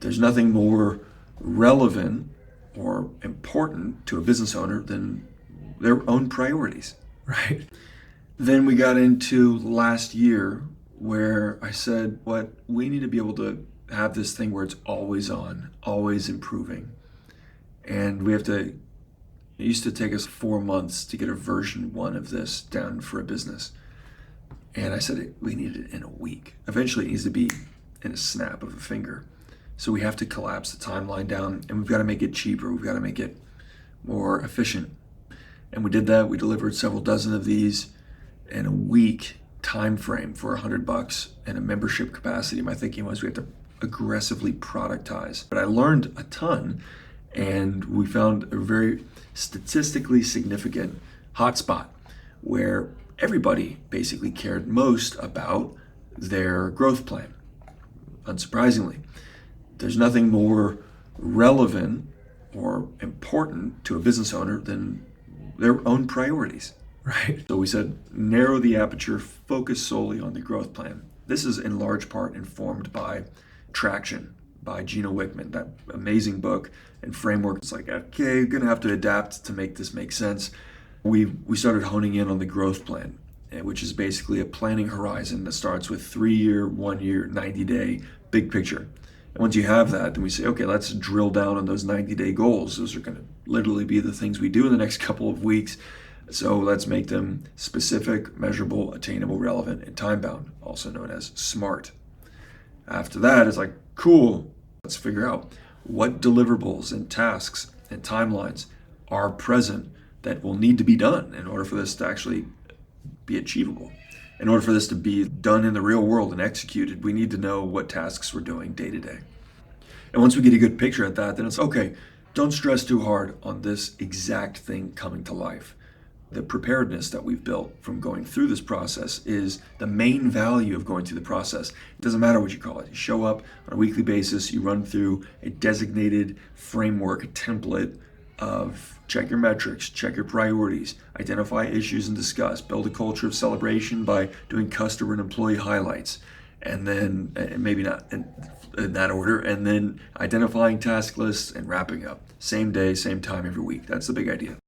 There's nothing more relevant or important to a business owner than their own priorities, right? Then we got into last year where I said, what we need to be able to have this thing where it's always on, always improving. And we have to, it used to take us 4 months to get a version 1 of this down for a business. And I said, we need it in a week. Eventually it needs to be in a snap of a finger. So we have to collapse the timeline down, and we've got to make it cheaper. We've got to make it more efficient. And we did that. We delivered several dozen of these in a week time frame for $100 and a membership capacity. My thinking was we have to aggressively productize. But I learned a ton, and we found a very statistically significant hotspot where everybody basically cared most about their growth plan. Unsurprisingly, there's nothing more relevant or important to a business owner than their own priorities, right? So we said, narrow the aperture, focus solely on the growth plan. This is in large part informed by Traction by Gino Wickman, that amazing book and framework. It's like, okay, you're gonna have to adapt to make this make sense. We started honing in on the growth plan, which is basically a planning horizon that starts with 3-year, 1-year, 90-day big picture. And once you have that, then we say, okay, let's drill down on those 90-day goals. Those are going to literally be the things we do in the next couple of weeks. So let's make them specific, measurable, attainable, relevant, and time-bound, also known as SMART. After that, it's like, cool, let's figure out what deliverables and tasks and timelines are present that will need to be done in order for this to actually be achievable. In order for this to be done in the real world and executed, we need to know what tasks we're doing day to day. And once we get a good picture at that, then it's okay, don't stress too hard on this exact thing coming to life. The preparedness that we've built from going through this process is the main value of going through the process. It doesn't matter what you call it. You show up on a weekly basis, you run through a designated framework, a template of check your metrics, check your priorities, identify issues and discuss, build a culture of celebration by doing customer and employee highlights, and then maybe not in that order, and then identifying task lists and wrapping up. Same day, same time every week. That's the big idea.